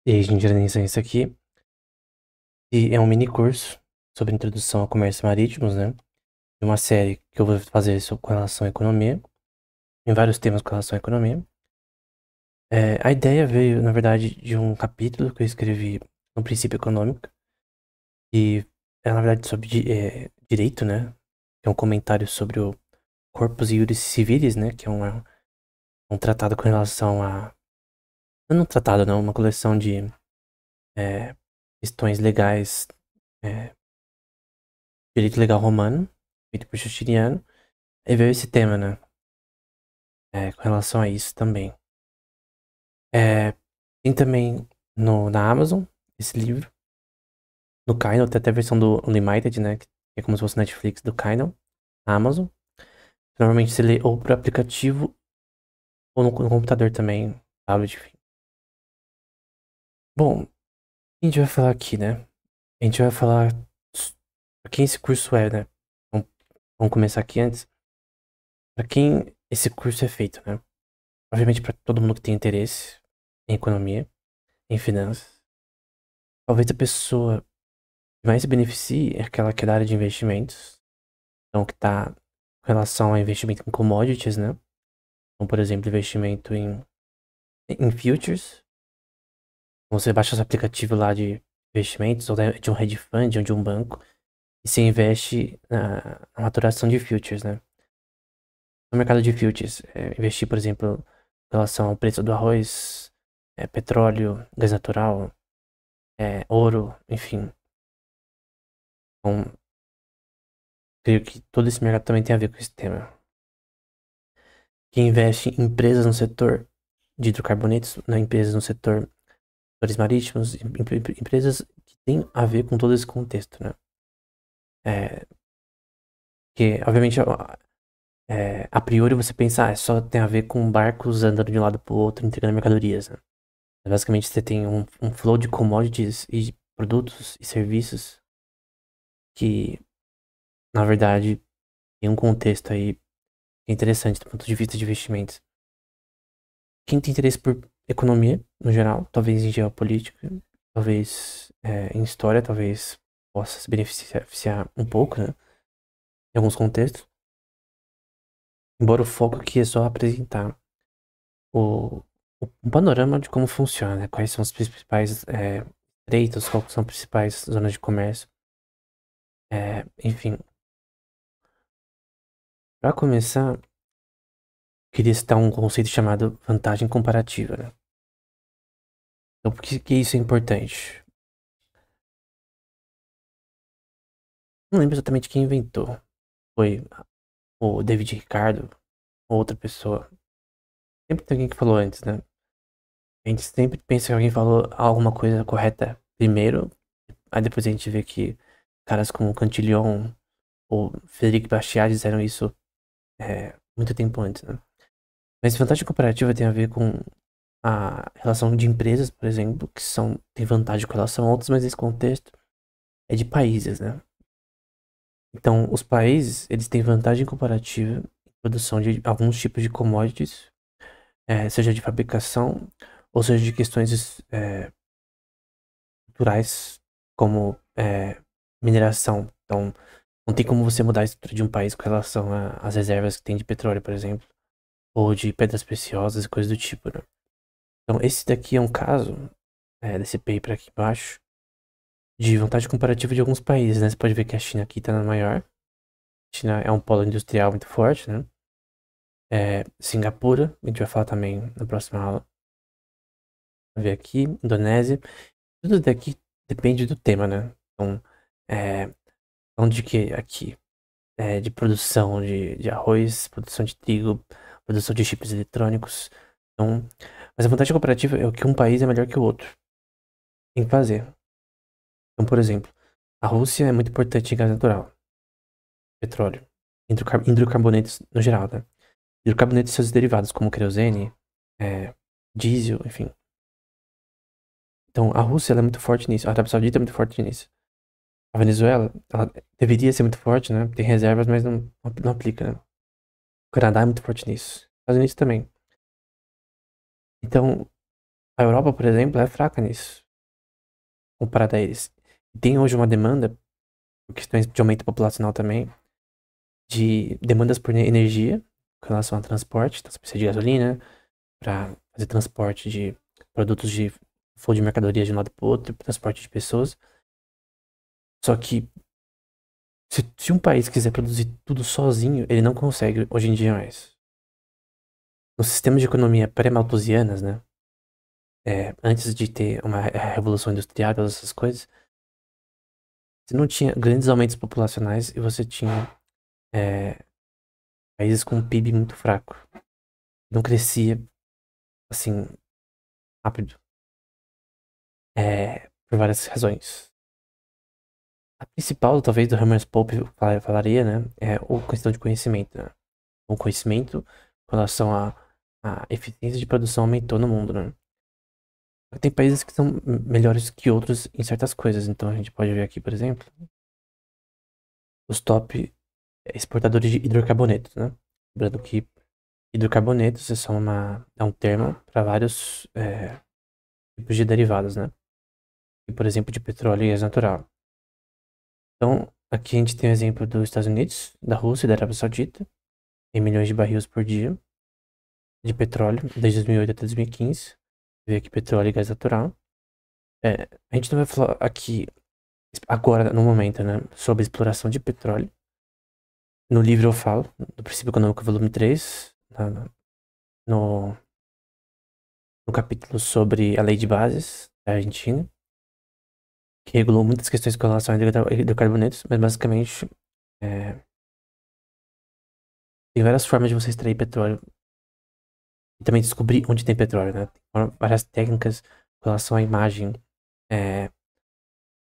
E aí, gente, organiza isso aqui. E é um mini curso sobre introdução ao comércio marítimos, né? De uma série que eu vou fazer com relação à economia, em vários temas com relação à economia. A ideia veio, na verdade, de um capítulo que eu escrevi no Princípio Econômico, e é, na verdade, sobre direito, né? É um comentário sobre o Corpus Iuris Civilis, né? Que é um tratado com relação a... Não um tratado, não, uma coleção de é, questões legais, é, direito legal romano, feito por Justiniano. Aí veio esse tema, né? Com relação a isso também. É, tem também na Amazon esse livro. No Kindle, tem até a versão do Unlimited, né? Que é como se fosse Netflix do Kindle, na Amazon. Normalmente você lê ou por aplicativo ou no computador também, tablet, enfim. Bom, o que a gente vai falar aqui, né? A gente vai falar pra quem esse curso é, né? Então, vamos começar aqui antes. Pra quem esse curso é feito, né? Obviamente para todo mundo que tem interesse em economia, em finanças. Talvez a pessoa que mais se beneficie é aquela que é da área de investimentos. Então, que está com relação a investimento em commodities, né? Então, por exemplo, investimento em futures. Então, você baixa os aplicativos lá de investimentos, ou de um hedge fund, ou de um banco, e você investe na maturação de futures, né? No mercado de futures, investir, por exemplo, em relação ao preço do arroz, petróleo, gás natural, ouro, enfim. Então, creio que todo esse mercado também tem a ver com esse tema. Quem investe em empresas no setor de hidrocarbonetos, né, empresas no setor setores marítimos, empresas que têm a ver com todo esse contexto, né? É, que, obviamente, a priori você pensa, só tem a ver com barcos andando de um lado para o outro, entregando mercadorias, né? Basicamente, você tem um flow de commodities e produtos e serviços que, na verdade, tem um contexto aí interessante do ponto de vista de investimentos. Quem tem interesse por economia, no geral, talvez em geopolítica, talvez em história, talvez possa se beneficiar um pouco, né? Em alguns contextos. Embora o foco aqui é só apresentar o, um panorama de como funciona, né? Quais são os principais estreitos, quais são as principais zonas de comércio. Enfim, para começar, queria citar um conceito chamado vantagem comparativa, né? Então, por que isso é importante? Não lembro exatamente quem inventou. Foi o David Ricardo ou outra pessoa. Sempre tem alguém que falou antes, né? A gente sempre pensa que alguém falou alguma coisa correta primeiro, aí depois a gente vê que caras como Cantillon ou Frederic Bastiat disseram isso muito tempo antes, né? Mas vantagem comparativa tem a ver com a relação de empresas, por exemplo, que tem vantagem com relação a outras, mas esse contexto é de países, né? Então, os países, eles têm vantagem comparativa em produção de alguns tipos de commodities, seja de fabricação ou seja de questões culturais, como mineração. Então, não tem como você mudar a estrutura de um país com relação às reservas que tem de petróleo, por exemplo, ou de pedras preciosas e coisas do tipo, né? Então, esse daqui é um caso, desse paper aqui embaixo, de vantagem comparativa de alguns países, né? Você pode ver que a China aqui está na maior. A China é um polo industrial muito forte, né? Singapura, a gente vai falar também na próxima aula. Vamos ver aqui, Indonésia. Tudo daqui depende do tema, né? Então, onde que aqui? De produção de arroz, produção de trigo, produção de chips eletrônicos. Então, mas a vantagem comparativa é o que um país é melhor que o outro. Tem que fazer. Então, por exemplo, a Rússia é muito importante em gás natural, petróleo, hidrocarbonetos no geral, né? Hidrocarbonetos e seus derivados, como querosene, diesel, enfim. Então, a Rússia ela é muito forte nisso, a Arábia Saudita é muito forte nisso. A Venezuela, ela deveria ser muito forte, né? Tem reservas, mas não aplica, né? O Canadá é muito forte nisso. Os Estados Unidos também. Então, A Europa, por exemplo, é fraca nisso, comparada a eles. Tem hoje uma demanda, por questões de aumento populacional também, de demandas por energia com relação ao transporte. Então, você precisa de gasolina para fazer transporte de produtos de flow de mercadorias de um lado para o outro, transporte de pessoas. Só que se um país quiser produzir tudo sozinho, ele não consegue hoje em dia mais. Nos sistemas de economia pré-malthusianas, né? Antes de ter uma revolução industrial, todas essas coisas, você não tinha grandes aumentos populacionais e você tinha é, países com um PIB muito fraco. Não crescia, assim, rápido. Por várias razões. A principal, talvez, do Herman Pope falaria, né? É a questão de conhecimento, né? O conhecimento com relação à eficiência de produção aumentou no mundo, né? Tem países que são melhores que outros em certas coisas. Então a gente pode ver aqui, por exemplo, os top exportadores de hidrocarbonetos, né? Lembrando que hidrocarbonetos é um termo para vários tipos de derivados, né? E, por exemplo, de petróleo e gás natural. Então, aqui a gente tem o exemplo dos Estados Unidos, da Rússia e da Arábia Saudita, em milhões de barris por dia de petróleo, desde 2008 até 2015. Vê aqui petróleo e gás natural. A gente não vai falar aqui, agora, no momento, né, sobre exploração de petróleo. No livro eu falo, do Princípio Econômico, volume 3, no, no capítulo sobre a Lei de Bases da Argentina, que regulou muitas questões com relação a hidrocarbonetos, mas basicamente tem várias formas de você extrair petróleo e também descobrir onde tem petróleo, né? Tem várias técnicas com relação à imagem, é,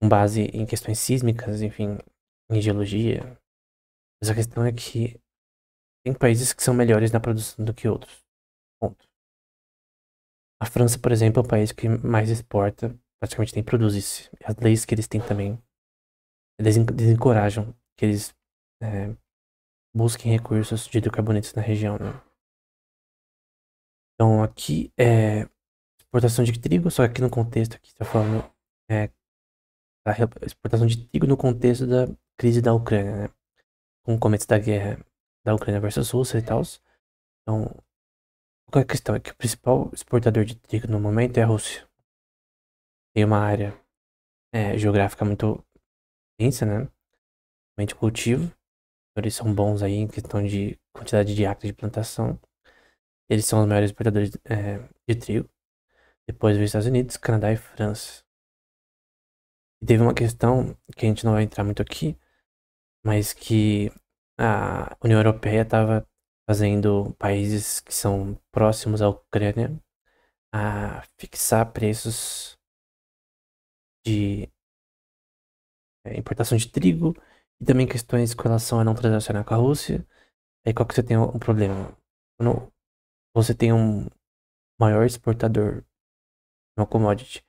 com base em questões sísmicas, enfim, em geologia. Mas a questão é que tem países que são melhores na produção do que outros. Ponto. A França, por exemplo, é o país que mais exporta, praticamente nem produz isso. As leis que eles têm também desencorajam que eles é, busquem recursos de hidrocarbonetos na região, né? Então aqui é exportação de trigo, só que aqui no contexto aqui está falando é, da exportação de trigo no contexto da crise da Ucrânia, né? Com o começo da guerra da Ucrânia versus Rússia e tal. Então, qual é a questão? É que o principal exportador de trigo no momento é a Rússia. Tem uma área geográfica muito densa, né? De cultivo. Então, eles são bons aí em questão de quantidade de acres de plantação. Eles são os maiores exportadores de trigo. Depois vem os Estados Unidos, Canadá e França. E teve uma questão que a gente não vai entrar muito aqui, mas que a União Europeia estava fazendo países que são próximos à Ucrânia a fixar preços de importação de trigo e também questões com relação a não transacionar com a Rússia. Aí qual que você tem um problema? Quando você tem um maior exportador de uma commodity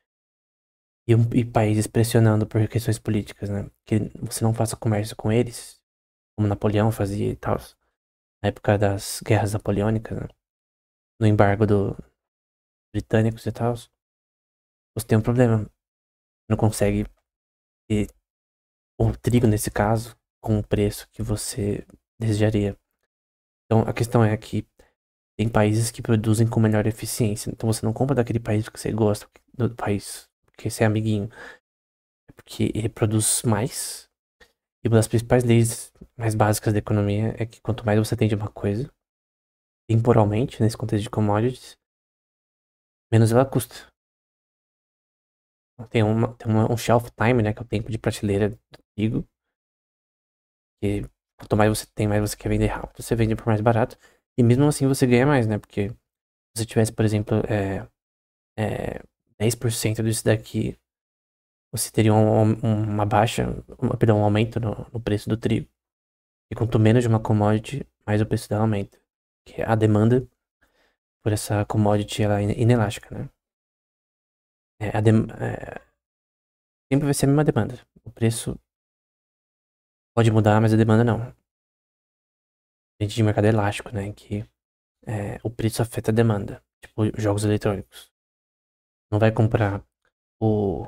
e países pressionando por questões políticas, né? Que você não faça comércio com eles, como Napoleão fazia e tal, na época das guerras napoleônicas, né? No embargo do britânicos e tal, você tem um problema. Não consegue ter o trigo, nesse caso, com o preço que você desejaria. Então, a questão é que tem países que produzem com melhor eficiência. Então, você não compra daquele país porque você gosta do país, porque você é amiguinho. É porque ele produz mais. E uma das principais leis mais básicas da economia é que quanto mais você tem de uma coisa, temporalmente, nesse contexto de commodities, menos ela custa. Tem um shelf time, né, que é o tempo de prateleira do trigo, que quanto mais você tem, mais você quer vender rápido, você vende por mais barato. E mesmo assim você ganha mais, né? Porque se você tivesse, por exemplo, 10% disso daqui, você teria uma baixa, perdão, um aumento no preço do trigo. E quanto menos de uma commodity, mais o preço dela aumenta. Que a demanda por essa commodity ela é inelástica, né? Sempre vai ser a mesma demanda. O preço pode mudar, mas a demanda não. A gente de mercado é elástico, né? Em que o preço afeta a demanda. Tipo, jogos eletrônicos. Não vai comprar o,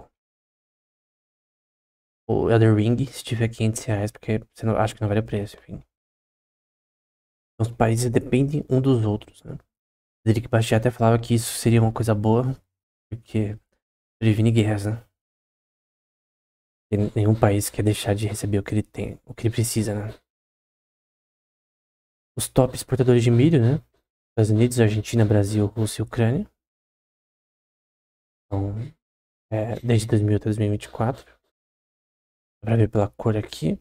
o Elden Ring se tiver R$ 500, porque você não, acha que não vale o preço, enfim. Os países dependem um dos outros, né? Frederic Bastiat até falava que isso seria uma coisa boa, porque previne guerras, né? E nenhum país quer deixar de receber o que ele tem, o que ele precisa, né? Os top exportadores de milho, né? Estados Unidos, Argentina, Brasil, Rússia e Ucrânia. Então, desde 2000 até 2024. Dá pra ver pela cor aqui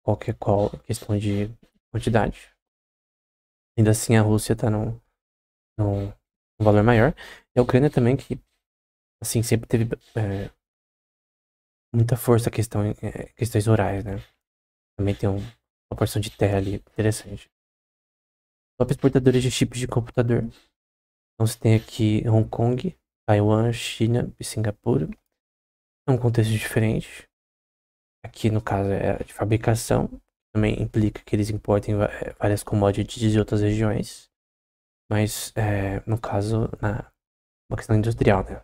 qual questão de quantidade. Ainda assim, a Rússia tá num valor maior. E a Ucrânia também, que assim, sempre teve muita força a questões orais, né? Também tem uma porção de terra ali interessante. Top exportadores de chips de computador. Então você tem aqui Hong Kong, Taiwan, China e Singapura. É um contexto diferente. Aqui no caso é de fabricação. Também implica que eles importem várias commodities de outras regiões. Mas no caso, uma questão industrial, né?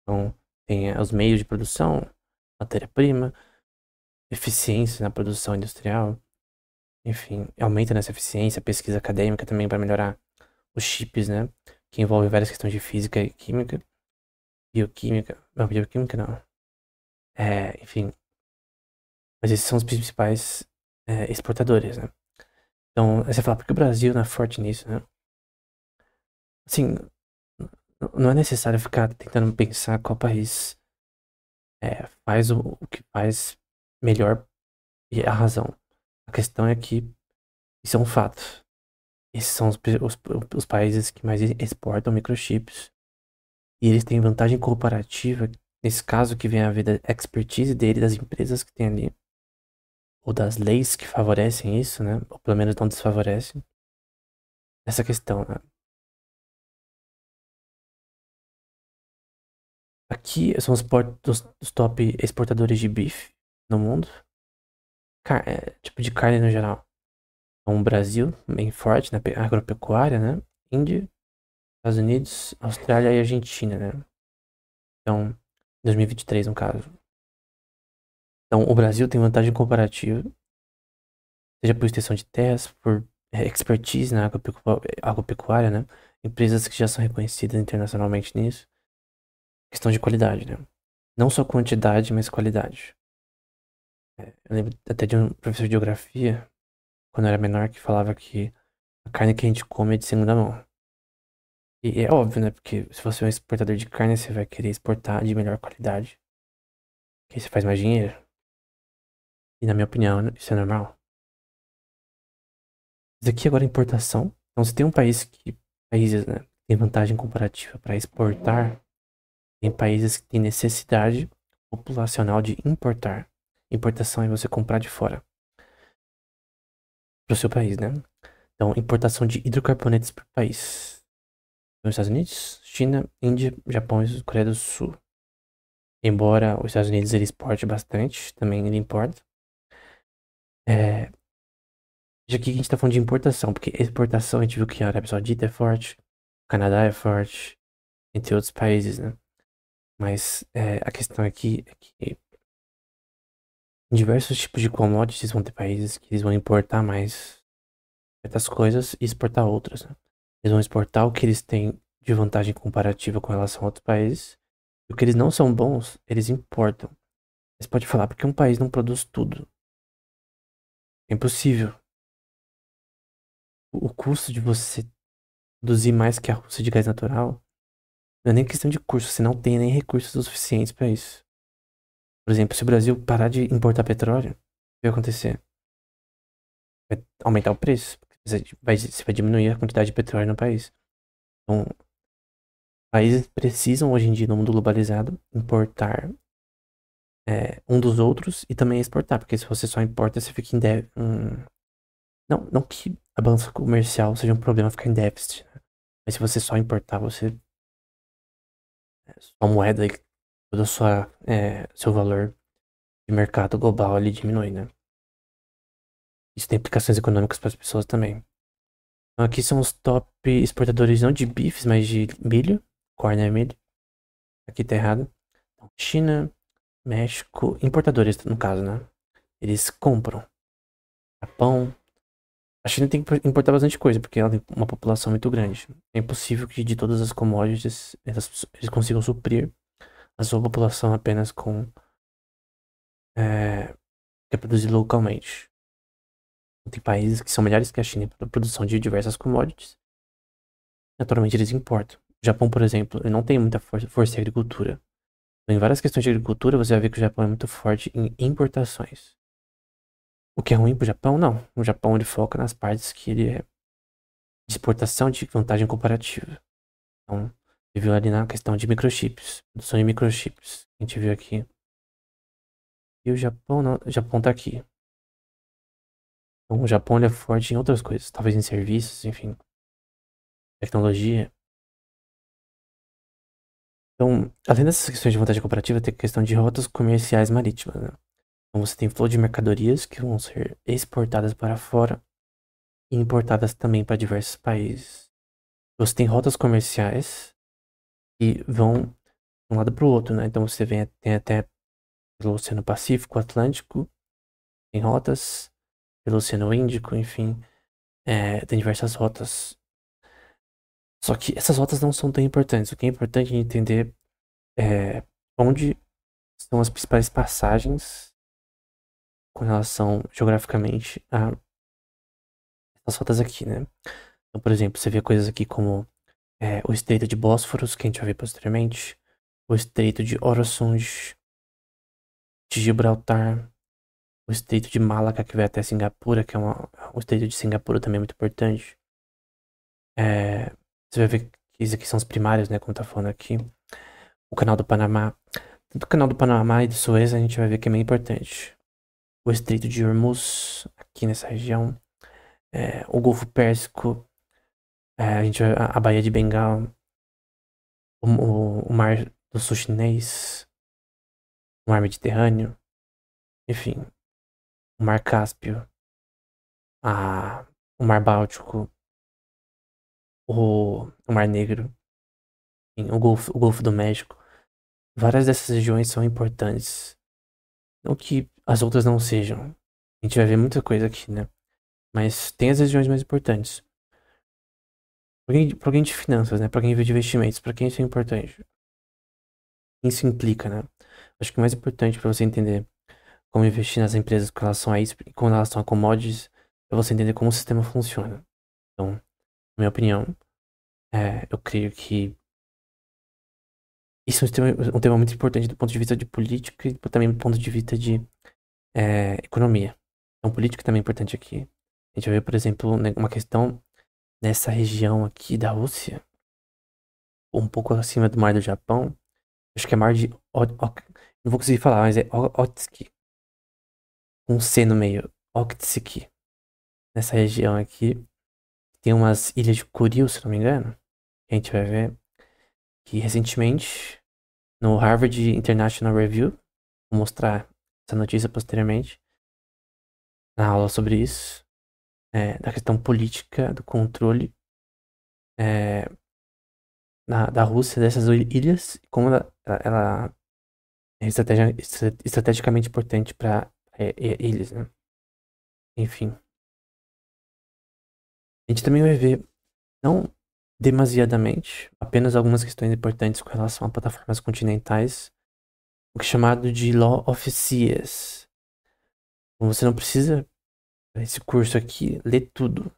Então tem os meios de produção, matéria-prima, eficiência na produção industrial. Enfim, aumenta nessa eficiência, pesquisa acadêmica também para melhorar os chips, né? Que envolve várias questões de física e química, bioquímica. Não, bioquímica não. Enfim, mas esses são os principais exportadores, né? Então, aí você fala, por que o Brasil não é forte nisso, né? Assim, não é necessário ficar tentando pensar qual país faz o que faz melhor e a razão. A questão é que isso é um fato. Esses são os países que mais exportam microchips. E eles têm vantagem comparativa, nesse caso que vem a ver da expertise dele, das empresas que tem ali, ou das leis que favorecem isso, né? Ou pelo menos não desfavorecem. Essa questão, né? Aqui são os top exportadores de bife no mundo. Tipo de carne no geral. Então, o Brasil, bem forte na agropecuária, né? Índia, Estados Unidos, Austrália e Argentina, né? Então, 2023 no caso. Então, o Brasil tem vantagem comparativa, seja por extensão de terras, por expertise na agropecuária, né? Empresas que já são reconhecidas internacionalmente nisso. Questão de qualidade, né? Não só quantidade, mas qualidade. Eu lembro até de um professor de geografia, quando eu era menor, que falava que a carne que a gente come é de segunda mão. E é óbvio, né? Porque se você é um exportador de carne, você vai querer exportar de melhor qualidade. Que aí você faz mais dinheiro. E na minha opinião, isso é normal. Isso aqui agora é importação. Então, se tem um países, né, tem vantagem comparativa para exportar, tem países que têm necessidade populacional de importar. Importação é você comprar de fora para o seu país, né? Então, importação de hidrocarbonetos por país. Nos Estados Unidos, China, Índia, Japão e Coreia do Sul. Embora os Estados Unidos ele exporte bastante, também ele importa. Já que a gente tá falando de importação, porque exportação a gente viu que a Arábia Saudita é forte, o Canadá é forte, entre outros países, né? Mas a questão aqui é que em diversos tipos de commodities vão ter países que eles vão importar mais certas coisas e exportar outras, né? Eles vão exportar o que eles têm de vantagem comparativa com relação a outros países. E o que eles não são bons, eles importam. Você pode falar porque um país não produz tudo. É impossível. O custo de você produzir mais que a Rússia de gás natural não é nem questão de custo, você não tem nem recursos o suficientes para isso. Por exemplo, se o Brasil parar de importar petróleo, o que vai acontecer? Vai aumentar o preço. Você vai diminuir a quantidade de petróleo no país. Então, países precisam hoje em dia, no mundo globalizado, importar um dos outros e também exportar, porque se você só importa, você fica em déficit. Não que a balança comercial seja um problema ficar em déficit, né? Mas se você só importar, sua moeda e todo seu valor de mercado global ele diminui, né? Isso tem implicações econômicas para as pessoas também. Então, aqui são os top exportadores não de bifes, mas de milho, corn é milho. Aqui tá errado. Então, China, México, importadores, no caso, né? Eles compram. Japão. A China tem que importar bastante coisa, porque ela tem uma população muito grande. É impossível que de todas as commodities eles consigam suprir a sua população apenas com que é produzido localmente. Tem países que são melhores que a China para a produção de diversas commodities. Naturalmente eles importam. O Japão, por exemplo, ele não tem muita força em agricultura. Em várias questões de agricultura, você vai ver que o Japão é muito forte em importações. O que é ruim pro Japão? Não. O Japão ele foca nas partes que ele é de exportação de vantagem comparativa. Então, você viu ali na questão de microchips, produção de microchips. A gente viu aqui. E o Japão não, o Japão tá aqui. Então, o Japão ele é forte em outras coisas, talvez em serviços, enfim, tecnologia. Então, além dessas questões de vantagem comparativa, tem a questão de rotas comerciais marítimas, né? Então, você tem flow de mercadorias que vão ser exportadas para fora e importadas também para diversos países. Você tem rotas comerciais que vão de um lado para o outro, né? Então, tem até pelo Oceano Pacífico, Atlântico, tem rotas, pelo Oceano Índico, enfim, tem diversas rotas. Só que essas rotas não são tão importantes. O que é importante é entender onde são as principais passagens com relação geograficamente a essas rotas aqui, né? Então, por exemplo, você vê coisas aqui como o Estreito de Bósforos, que a gente vai ver posteriormente, o Estreito de Øresund, de Gibraltar, o Estreito de Malaca, que vai até Singapura, que o Estreito de Singapura também é muito importante. Você vai ver que isso aqui são os primários, né, como tá falando aqui. O Canal do Panamá. Tanto o Canal do Panamá e do Suez a gente vai ver que é bem importante. O Estreito de Hormuz, aqui nessa região. O Golfo Pérsico. A gente vai, a Baía de Bengal. O Mar do Sul Chinês. O Mar Mediterrâneo. Enfim. O Mar Cáspio. O Mar Báltico. O Mar Negro. Enfim, o Golfo do México. Várias dessas regiões são importantes. Não que as outras não sejam. A gente vai ver muita coisa aqui, né? Mas tem as regiões mais importantes. Pra alguém de finanças, né? Pra quem vive de investimentos, pra quem isso é importante. Quem isso implica, né? Acho que o mais importante pra você entender como investir nas empresas com relação a isso, e com relação a commodities, é você entender como o sistema funciona. Então, na minha opinião, eu creio que isso é um tema muito importante do ponto de vista de política e também do ponto de vista de economia. Então, política também é importante aqui. A gente vai ver, por exemplo, né, uma questão nessa região aqui da Rússia, um pouco acima do Mar do Japão. Acho que é Mar de... não vou conseguir falar, mas é Okhotsk. Com um C no meio. Okhotsk. Nessa região aqui. Tem umas ilhas de Kuril, se não me engano. Que a gente vai ver que recentemente, no Harvard International Review, vou mostrar essa notícia posteriormente, na aula sobre isso, da questão política, do controle da Rússia dessas ilhas, como ela é estrategicamente importante para eles, né? Enfim. A gente também vai ver, não demasiadamente, apenas algumas questões importantes com relação a plataformas continentais, o que é chamado de Law of Seas. Então, você não precisa, esse curso aqui, ler tudo.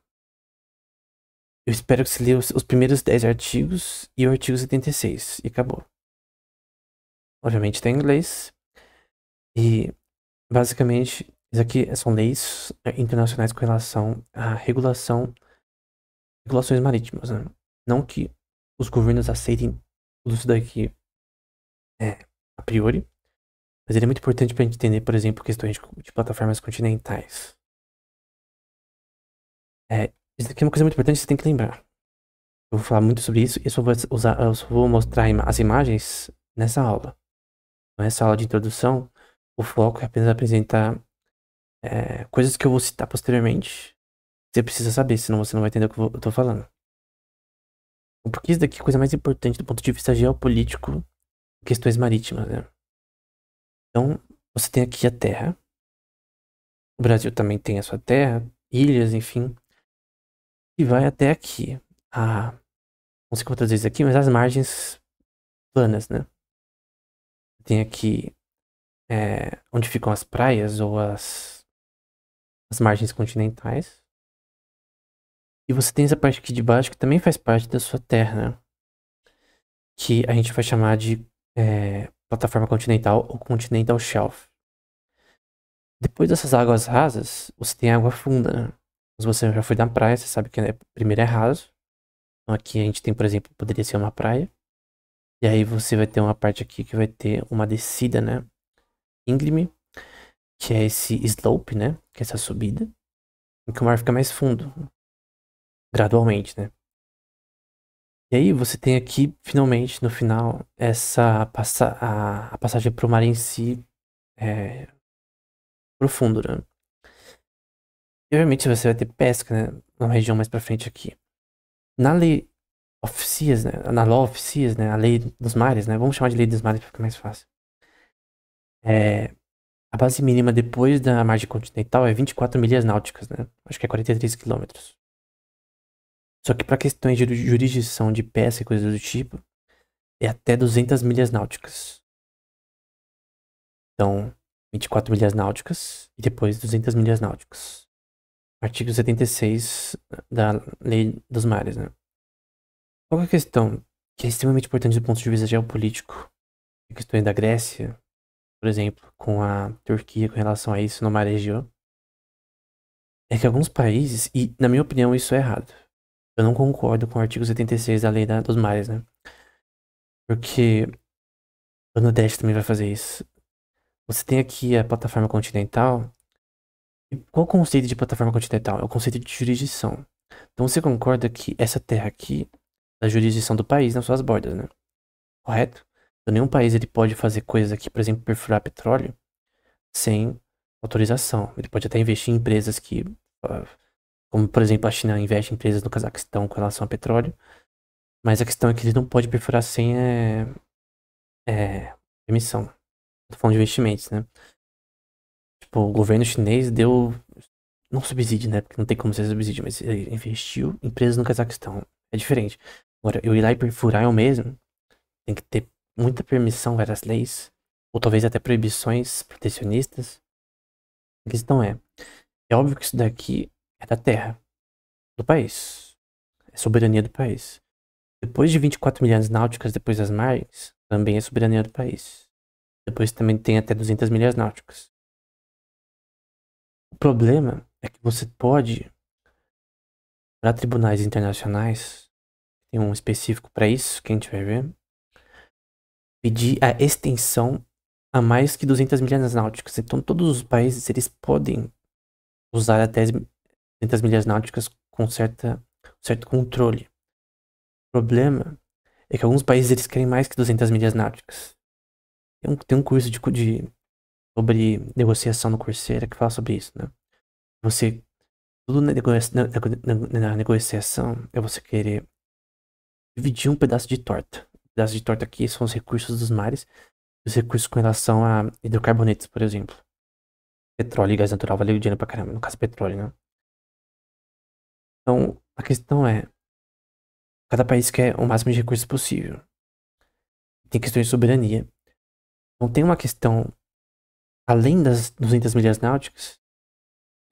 Eu espero que você leia os primeiros 10 artigos e o artigo 76, e acabou. Obviamente tem inglês, e basicamente, isso aqui são leis internacionais com relação à regulações marítimas, né? Não que os governos aceitem tudo isso daqui a priori, mas ele é muito importante pra gente entender, por exemplo, questões de plataformas continentais. Isso daqui é uma coisa muito importante que você tem que lembrar. Eu vou falar muito sobre isso e eu só vou mostrar as imagens nessa aula. Nessa aula de introdução, o foco é apenas apresentar coisas que eu vou citar posteriormente. Você precisa saber, senão você não vai entender o que eu tô falando. Porque isso daqui é a coisa mais importante do ponto de vista geopolítico questões marítimas, né? Então, você tem aqui a terra. O Brasil também tem a sua terra, ilhas, enfim. E vai até aqui. Não sei quantas vezes aqui, mas as margens planas, né? Tem aqui onde ficam as praias ou as margens continentais. E você tem essa parte aqui de baixo que também faz parte da sua terra, né? Que a gente vai chamar de plataforma continental ou continental shelf. Depois dessas águas rasas, você tem água funda, né? Se você já foi na praia, você sabe que primeiro é raso. Então aqui a gente tem, por exemplo, poderia ser uma praia. E aí você vai ter uma parte aqui que vai ter uma descida, né? Íngreme, que é esse slope, né? Que é essa subida. Em que o mar fica mais fundo, gradualmente, né? E aí você tem aqui, finalmente, no final, a passagem para o mar em si profundo, né? E, obviamente você vai ter pesca, né? Na região mais pra frente aqui. Na lei of Seas, né? Na Law of Seas, né? A lei dos mares, né? Vamos chamar de lei dos mares pra ficar mais fácil. A base mínima depois da margem continental é 24 milhas náuticas, né? Acho que é 43 quilômetros. Só que para questões de jurisdição de pesca e coisas do tipo, é até 200 milhas náuticas. Então, 24 milhas náuticas e depois 200 milhas náuticas. Artigo 76 da Lei dos Mares, né? Qual é a questão que é extremamente importante do ponto de vista geopolítico? A questão da Grécia, por exemplo, com a Turquia com relação a isso no Mar Egeu, é que alguns países, e na minha opinião isso é errado, eu não concordo com o artigo 76 da Lei dos Mares, né? Porque o Nordeste também vai fazer isso. Você tem aqui a plataforma continental. E qual o conceito de plataforma continental? É o conceito de jurisdição. Então você concorda que essa terra aqui é a jurisdição do país nas suas bordas, né? Correto? Então nenhum país ele pode fazer coisas aqui, por exemplo, perfurar petróleo sem autorização. Ele pode até investir em empresas que, como por exemplo a China investe em empresas no Cazaquistão com relação a petróleo, mas a questão é que ele não pode perfurar sem emissão. Tô falando de investimentos, né? Tipo, o governo chinês deu, não subsídio, né? Porque não tem como ser subsídio, mas ele investiu em empresas no Cazaquistão. É diferente. Agora, eu ir lá e perfurar é o mesmo. Tem que ter muita permissão, várias leis, ou talvez até proibições protecionistas. A questão é óbvio que isso daqui é da terra, do país. É soberania do país. Depois de 24 milhas náuticas depois das margens, também é soberania do país. Depois também tem até 200 milhas náuticas. O problema é que você pode, para tribunais internacionais, tem um específico para isso, que a gente vai ver, pedir a extensão a mais que 200 milhas náuticas. Então todos os países eles podem usar até 200 milhas náuticas com certo controle. O problema é que alguns países eles querem mais que 200 milhas náuticas. Tem um curso sobre negociação no Coursera que fala sobre isso, né? Tudo na negociação é você querer dividir um pedaço de torta. O pedaço de torta aqui são os recursos dos mares, os recursos com relação a hidrocarbonetos, por exemplo. Petróleo e gás natural valeu dinheiro pra caramba, no caso petróleo, né? Então, a questão é, cada país quer o máximo de recursos possível. Tem questões de soberania. Então tem uma questão, além das 200 milhas náuticas,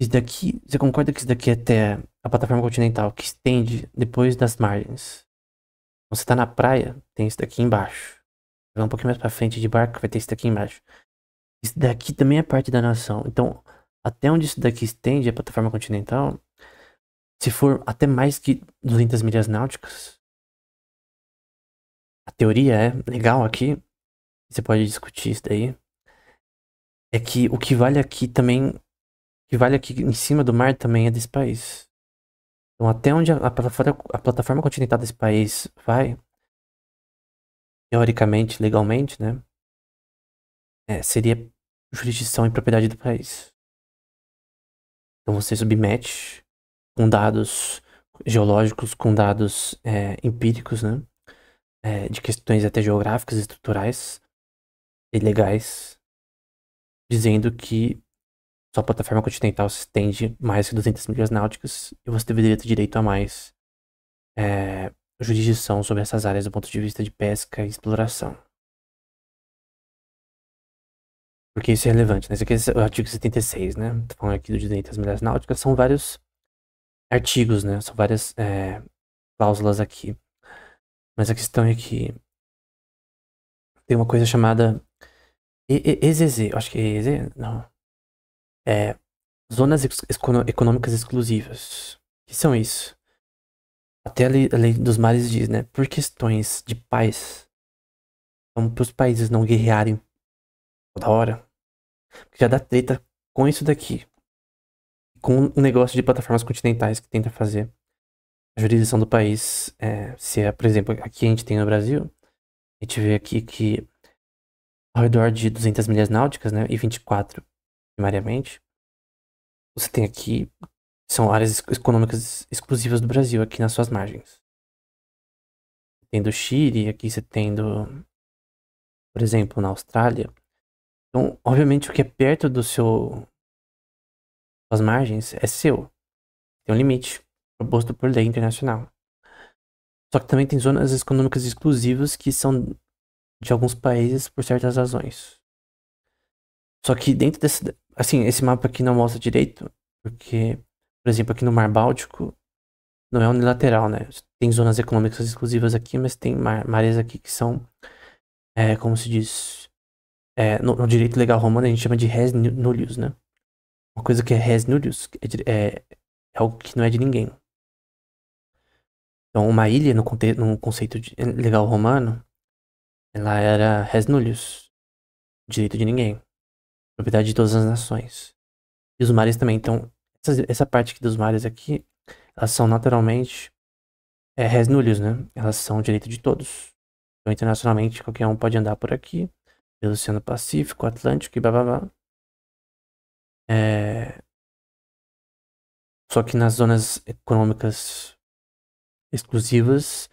isso daqui, você concorda que isso daqui é até a plataforma continental, que estende depois das margens? Você tá na praia, tem isso daqui embaixo. Vai um pouquinho mais pra frente de barco, vai ter isso daqui embaixo. Isso daqui também é parte da nação. Então, até onde isso daqui estende, a plataforma continental, se for até mais que 200 milhas náuticas, a teoria é legal aqui, você pode discutir isso daí, é que o que vale aqui também, o que vale aqui em cima do mar também é desse país. Então, até onde a plataforma continental desse país vai, teoricamente, legalmente, né, seria jurisdição e propriedade do país. Então, você submete com dados geológicos, com dados empíricos, né, de questões até geográficas e estruturais, ilegais, dizendo que sua plataforma continental se estende mais que 200 milhas náuticas e você deveria ter direito a mais jurisdição sobre essas áreas do ponto de vista de pesca e exploração. Porque isso é relevante, né? Esse aqui é o artigo 76, né? Tô falando aqui do direito às milhas náuticas, são vários artigos, né? São várias cláusulas aqui. Mas a questão é que tem uma coisa chamada EZZ, acho que é EZZ, não. Zonas econômicas exclusivas. O que são isso? Até a lei dos mares diz, né? Por questões de paz, então para os países não guerrearem toda hora, porque já dá treta com isso daqui. Com o negócio de plataformas continentais que tenta fazer a jurisdição do país, se é, por exemplo, aqui a gente tem no Brasil, a gente vê aqui que ao redor de 200 milhas náuticas, né, e 24 primariamente, você tem aqui, são áreas econômicas exclusivas do Brasil, aqui nas suas margens. Tem do Chile, aqui você tem por exemplo, na Austrália. Então, obviamente, o que é perto das margens é seu. Tem um limite proposto por lei internacional. Só que também tem zonas econômicas exclusivas que são de alguns países por certas razões. Só que dentro desse, assim, esse mapa aqui não mostra direito, porque, por exemplo, aqui no Mar Báltico não é unilateral, né? Tem zonas econômicas exclusivas aqui, mas tem mares aqui que são, como se diz, no direito legal romano a gente chama de res nullius, né? Uma coisa que é res nullius é algo que não é de ninguém. Então, uma ilha, no conceito legal romano, ela era res nullius, direito de ninguém, propriedade de todas as nações. E os mares também. Então, essa parte aqui dos mares aqui, elas são naturalmente res nullius, né? Elas são direito de todos. Então, internacionalmente, qualquer um pode andar por aqui, pelo Oceano Pacífico, Atlântico e blá blá blá. Só que nas zonas econômicas exclusivas,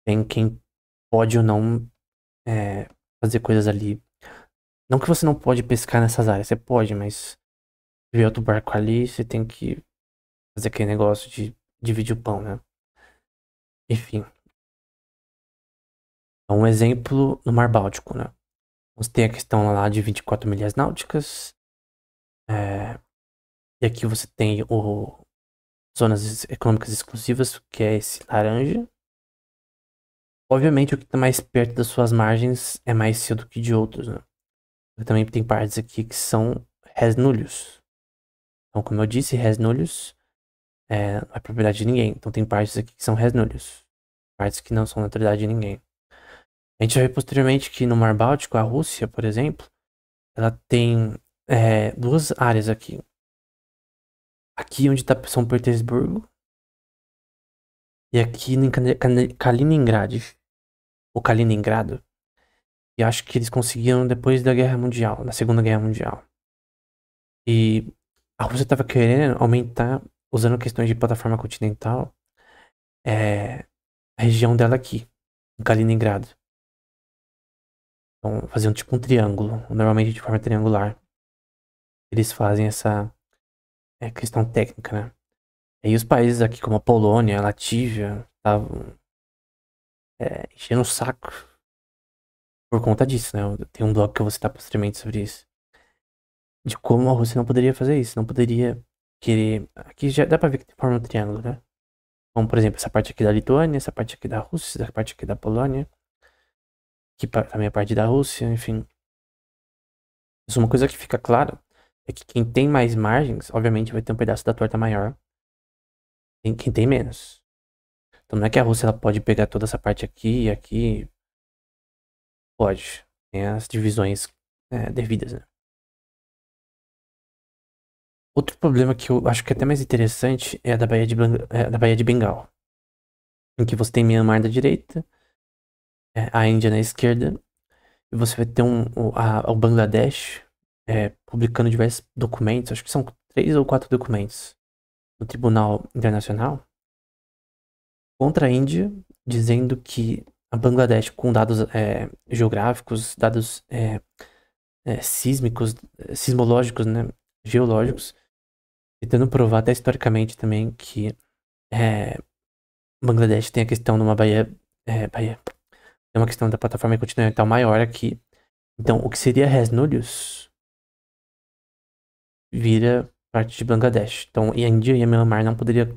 tem quem pode ou não fazer coisas ali. Não que você não pode pescar nessas áreas, você pode, mas se tiver outro barco ali, você tem que fazer aquele negócio de dividir o pão, né? Enfim. Um exemplo no Mar Báltico, né? Você tem a questão lá de 24 milhas náuticas. E aqui você tem zonas econômicas exclusivas, que é esse laranja. Obviamente, o que está mais perto das suas margens é mais seu do que de outros, né? Também tem partes aqui que são res nullius. Então, como eu disse, res nullius não é propriedade de ninguém. Então, tem partes aqui que são res nullius. Partes que não são propriedade de ninguém. A gente vai ver posteriormente que no Mar Báltico, a Rússia, por exemplo, ela tem duas áreas aqui. Aqui onde está São Petersburgo e aqui em Kaliningrad, ou Kaliningrado. E acho que eles conseguiram depois da Guerra Mundial, da Segunda Guerra Mundial. E a Rússia estava querendo aumentar, usando questões de plataforma continental, a região dela aqui, em Kaliningrado. Então, faziam tipo um triângulo, normalmente de forma triangular. Eles fazem essa questão técnica, né? E os países aqui, como a Polônia, a Latívia, estavam enchendo o saco por conta disso, né? Tem um blog que eu vou citar posteriormente sobre isso. De como a Rússia não poderia fazer isso, não poderia querer. Aqui já dá pra ver que forma um triângulo, né? Como, por exemplo, essa parte aqui da Lituânia, essa parte aqui da Rússia, essa parte aqui da Polônia, que também é parte da Rússia, enfim. Mas uma coisa que fica claro é que quem tem mais margens, obviamente, vai ter um pedaço da torta maior. Quem tem menos. Então não é que a Rússia ela pode pegar toda essa parte aqui e aqui. Pode. Tem as divisões devidas, né? Outro problema que eu acho que é até mais interessante é a da Baía de Bengal. Em que você tem Myanmar da direita, a Índia na esquerda, e você vai ter o Bangladesh publicando diversos documentos, acho que são 3 ou 4 documentos, no Tribunal Internacional, contra a Índia, dizendo que a Bangladesh, com dados geográficos, dados sísmicos, sismológicos, né? Geológicos, tentando provar até historicamente também que é, Bangladesh tem a questão de uma baía, tem uma questão da plataforma continental maior aqui. Então, o que seria Res Nullius vira parte de Bangladesh. Então, e a Índia e a Myanmar não poderia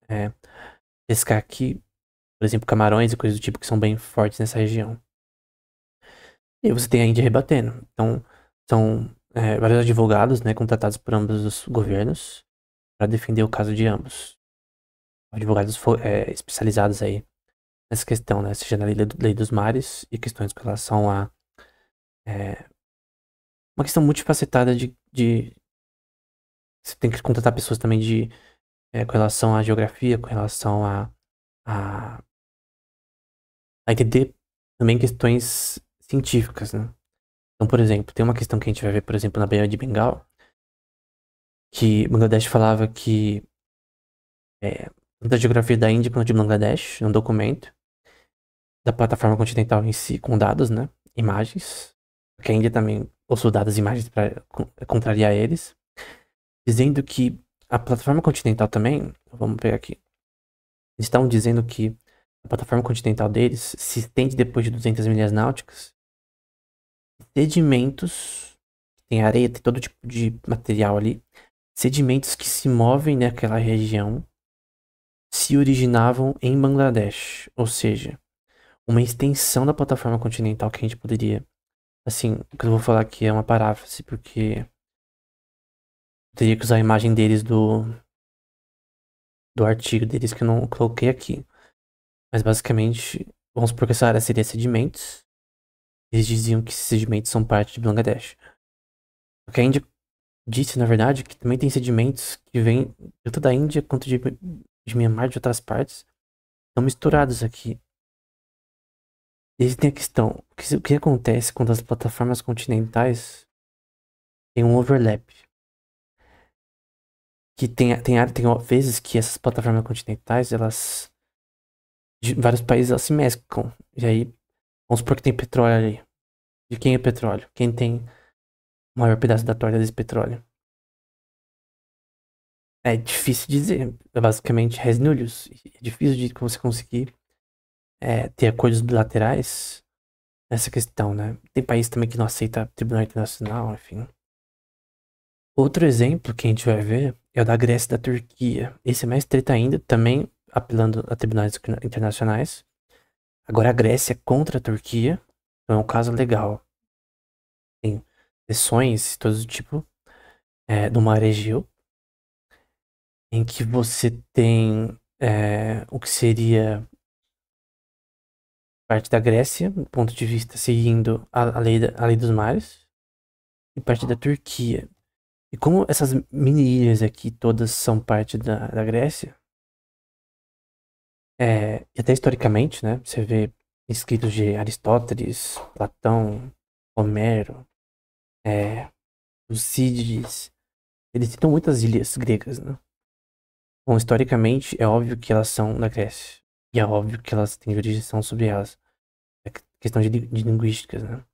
é, pescar aqui, por exemplo, camarões e coisas do tipo que são bem fortes nessa região. E você tem a Índia rebatendo. Então, são vários advogados, né, contratados por ambos os governos para defender o caso de ambos. Advogados especializados aí nessa questão, né, seja na lei dos mares e questões com relação a uma questão multifacetada de você tem que contratar pessoas também com relação à geografia, com relação a, a entender também questões científicas, né? Então, por exemplo, tem uma questão que a gente vai ver, por exemplo, na Baía de Bengal, que Bangladesh falava que tanto a geografia da Índia quanto de Bangladesh, um documento da plataforma continental em si, com dados, né? Imagens, porque a Índia também possui dados e imagens para contrariar eles, dizendo que a plataforma continental também, vamos pegar aqui, eles estavam dizendo que a plataforma continental deles se estende depois de 200 milhas náuticas, sedimentos, tem areia, tem todo tipo de material ali, sedimentos que se movem naquela região se originavam em Bangladesh, ou seja, uma extensão da plataforma continental que a gente poderia, assim, o que eu vou falar aqui é uma paráfrase, porque eu teria que usar a imagem deles do artigo deles que eu não coloquei aqui. Mas basicamente, vamos supor que essa área seria sedimentos. Eles diziam que esses sedimentos são parte de Bangladesh. O que a Índia disse, na verdade, que também tem sedimentos que vêm tanto da Índia quanto de Myanmar, de outras partes, estão misturados aqui. E tem a questão, o que acontece quando as plataformas continentais têm um overlap? Que tem vezes que essas plataformas continentais, elas, de vários países, elas se mesclam. E aí, vamos supor que tem petróleo ali. De quem é petróleo? Quem tem o maior pedaço da torta desse petróleo? É difícil dizer. É basicamente res nullius. É difícil de você conseguir ter acordos bilaterais nessa questão, né? Tem país também que não aceita Tribunal Internacional, enfim. Outro exemplo que a gente vai ver é o da Grécia e da Turquia. Esse é mais treta ainda, também apelando a tribunais internacionais. Agora a Grécia é contra a Turquia, então é um caso legal. Tem sessões, todo tipo, do Mar Egeu, em que você tem o que seria parte da Grécia, do ponto de vista seguindo a lei dos mares, e parte da Turquia. E como essas mini ilhas aqui todas são parte da Grécia, e até historicamente, né? Você vê escritos de Aristóteles, Platão, Homero, Tucídides, eles citam muitas ilhas gregas, né? Bom, historicamente, é óbvio que elas são da Grécia. E é óbvio que elas têm jurisdição sobre elas. É questão de linguísticas, né?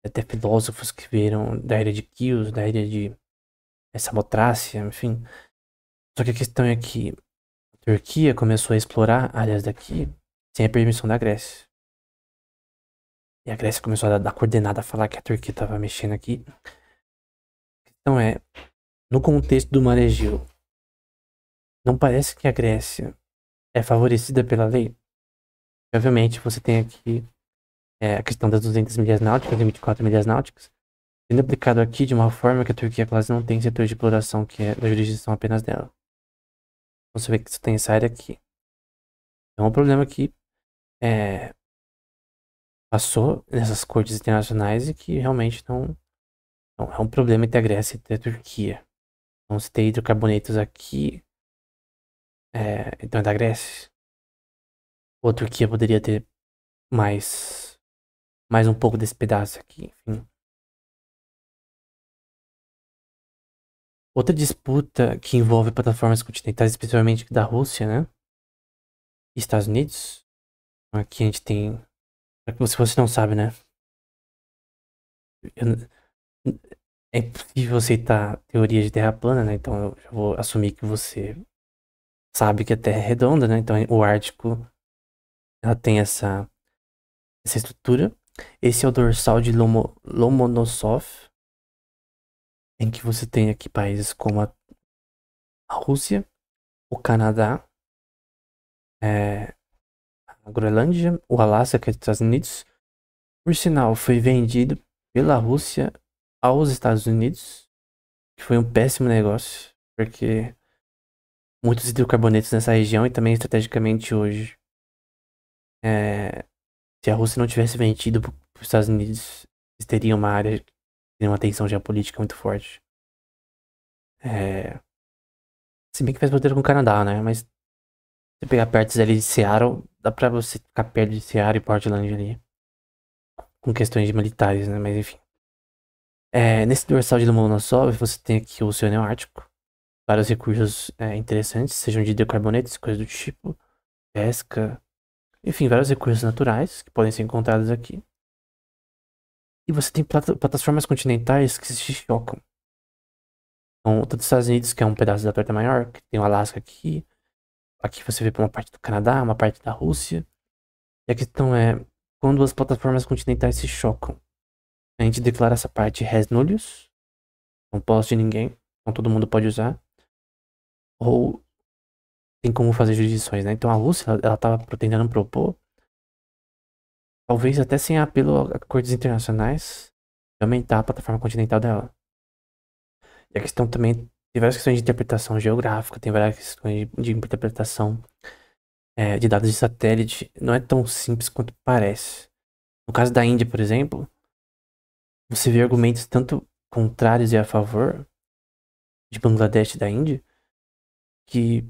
Até filósofos que viram da ilha de Quíos, da ilha de Samotrácia, enfim. Só que a questão é que a Turquia começou a explorar áreas daqui sem a permissão da Grécia. E a Grécia começou a dar coordenada a falar que a Turquia estava mexendo aqui. Então no contexto do Mar Egeu, não parece que a Grécia é favorecida pela lei? Obviamente, você tem aqui a questão das 200 milhas náuticas e 24 milhas náuticas, sendo aplicado aqui de uma forma que a Turquia quase não tem setor de exploração, que é da jurisdição apenas dela. Então você vê que você tem essa área aqui. Então o problema que passou nessas cortes internacionais e que realmente não é um problema entre a Grécia e a Turquia. Então se tem hidrocarbonetos aqui, então é da Grécia. Ou a Turquia poderia ter mais um pouco desse pedaço aqui, enfim. Outra disputa que envolve plataformas continentais, especialmente da Rússia, né? E Estados Unidos. Aqui a gente tem. Se você não sabe, né? É impossível aceitar teoria de terra plana, né? Então eu já vou assumir que você sabe que a Terra é redonda, né? Então o Ártico, ela tem essa estrutura. Esse é o dorsal de Lomonosov, em que você tem aqui países como a Rússia, o Canadá, a Groenlândia, o Alasca, que é dos Estados Unidos. Por sinal, foi vendido pela Rússia aos Estados Unidos, que foi um péssimo negócio, porque muitos hidrocarbonetos nessa região e também estrategicamente hoje, se a Rússia não tivesse vendido para os Estados Unidos, eles teriam uma área, teriam uma tensão geopolítica muito forte. Se bem que faz fronteira com o Canadá, né? Mas se você pegar perto ali de Seattle, dá pra você ficar perto de Seattle e Portland ali. Com questões militares, né? Mas enfim. Nesse dorsal de Lomonosov, você tem aqui o Oceano Ártico. Vários recursos interessantes, sejam de hidrocarbonetos, coisas do tipo. Pesca. Enfim, vários recursos naturais que podem ser encontrados aqui. E você tem plataformas continentais que se chocam. Então, tanto os Estados Unidos, que é um pedaço da torta maior, que tem o Alasca aqui. Aqui você vê uma parte do Canadá, uma parte da Rússia. E a questão é, quando as plataformas continentais se chocam, a gente declara essa parte res nullius, não posse de ninguém, então todo mundo pode usar. Ou tem como fazer jurisdições, né? Então a Rússia, ela tava tentando propor, talvez até sem apelo a acordos internacionais, aumentar a plataforma continental dela. E a questão também, tem várias questões de interpretação geográfica, tem várias questões de interpretação de dados de satélite. Não é tão simples quanto parece. No caso da Índia, por exemplo, você vê argumentos tanto contrários e a favor de Bangladesh e da Índia, que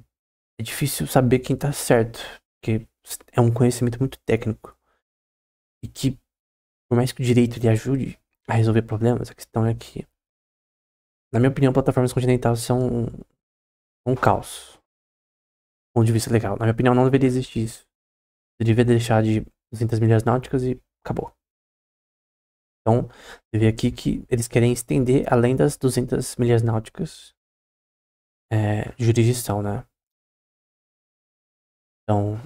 é difícil saber quem tá certo, porque é um conhecimento muito técnico. E que, por mais que o direito lhe ajude a resolver problemas, a questão é que, na minha opinião, plataformas continentais são um caos. Do ponto de vista legal. Na minha opinião, não deveria existir isso. Você devia deixar de 200 milhas náuticas e acabou. Então, você vê aqui que eles querem estender além das 200 milhas náuticas jurisdição, né? Então,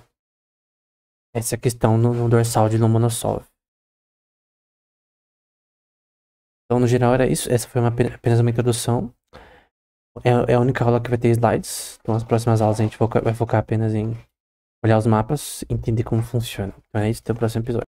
essa é a questão no dorsal de Lomonosov. Então, no geral, era isso. Essa foi apenas uma introdução. É a única aula que vai ter slides. Então, as próximas aulas a gente vai focar apenas em olhar os mapas e entender como funciona. Então, é isso. Até o próximo episódio.